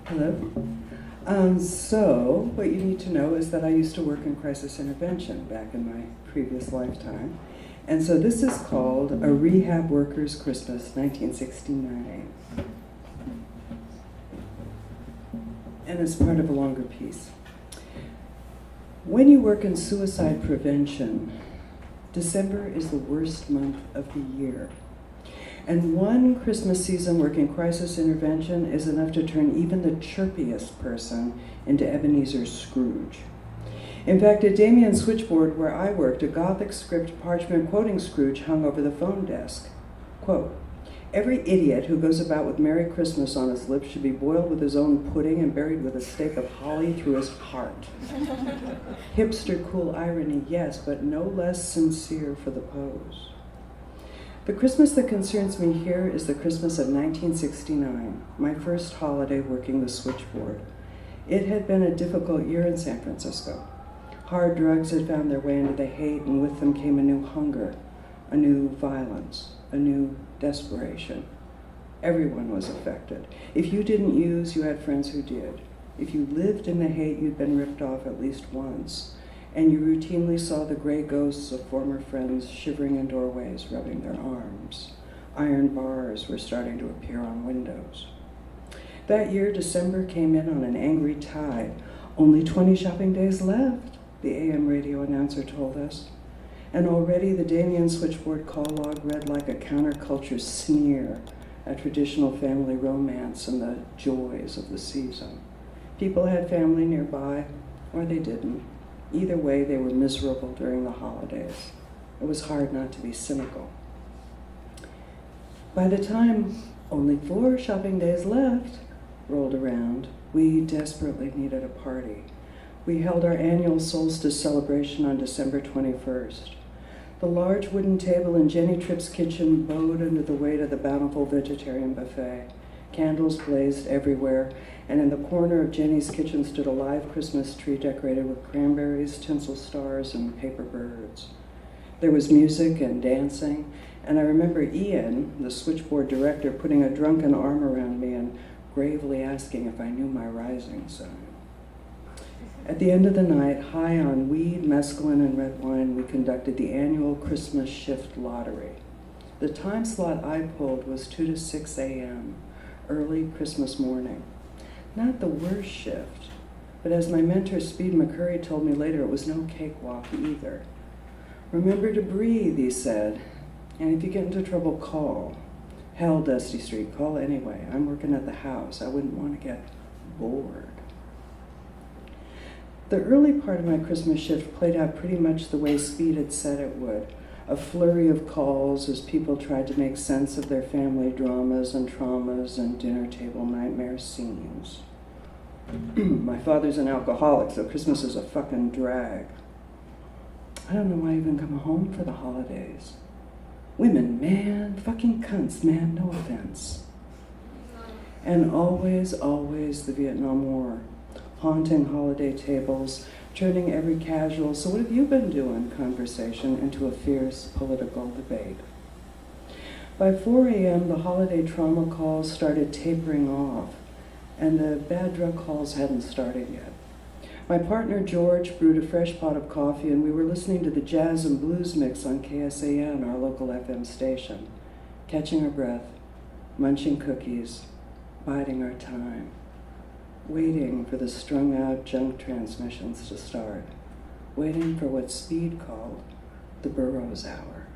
Hello. So, what you need to know is that I used to work in crisis intervention back in my previous lifetime. And so this is called A Rehab Worker's Christmas, 1969. And it's part of a longer piece. When you work in suicide prevention, December is the worst month of the year. And one Christmas season working crisis intervention is enough to turn even the chirpiest person into Ebenezer Scrooge. In fact, at Damien's switchboard where I worked, a Gothic script parchment quoting Scrooge hung over the phone desk. Quote, "Every idiot who goes about with Merry Christmas on his lips should be boiled with his own pudding and buried with a stake of holly through his heart." Hipster cool irony, yes, but no less sincere for the pose. The Christmas that concerns me here is the Christmas of 1969, my first holiday working the switchboard. It had been a difficult year in San Francisco. Hard drugs had found their way into the hate, and with them came a new hunger, a new violence, a new desperation. Everyone was affected. If you didn't use, you had friends who did. If you lived in the hate, you'd been ripped off at least once, and you routinely saw the gray ghosts of former friends shivering in doorways, rubbing their arms. Iron bars were starting to appear on windows. That year, December came in on an angry tide. Only 20 shopping days left, the AM radio announcer told us. And already the Damien switchboard call log read like a counterculture sneer at traditional family romance and the joys of the season. People had family nearby, or they didn't. Either way, they were miserable during the holidays. It was hard not to be cynical. By the time only 4 shopping days left rolled around, we desperately needed a party. We held our annual solstice celebration on December 21st. The large wooden table in Jenny Tripp's kitchen bowed under the weight of the bountiful vegetarian buffet. Candles blazed everywhere, and in the corner of Jenny's kitchen stood a live Christmas tree decorated with cranberries, tinsel stars, and paper birds. There was music and dancing, and I remember Ian, the switchboard director, putting a drunken arm around me and gravely asking if I knew my rising sign. At the end of the night, high on weed, mescaline, and red wine, we conducted the annual Christmas shift lottery. The time slot I pulled was 2 to 6 a.m., early Christmas morning. Not the worst shift, but as my mentor Speed McCurry told me later, it was no cakewalk either. "Remember to breathe," he said, "and if you get into trouble, call. Hell, Dusty Street, call anyway. I'm working at the house. I wouldn't want to get bored." The early part of my Christmas shift played out pretty much the way Speed had said it would. A flurry of calls as people tried to make sense of their family dramas and traumas and dinner table nightmare scenes. My father's an alcoholic, so Christmas is a fucking drag. I don't know why I even come home for the holidays. Women, man, fucking cunts, man, no offense. And always, always the Vietnam War. Haunting holiday tables, turning every casual, "So what have you been doing?" conversation into a fierce political debate. By 4 a.m., the holiday trauma calls started tapering off, and the bad drug calls hadn't started yet. My partner George brewed a fresh pot of coffee, and we were listening to the jazz and blues mix on KSAN, our local FM station, catching our breath, munching cookies, biding our time, waiting for the strung-out junk transmissions to start, waiting for what Speed called the Burroughs Hour.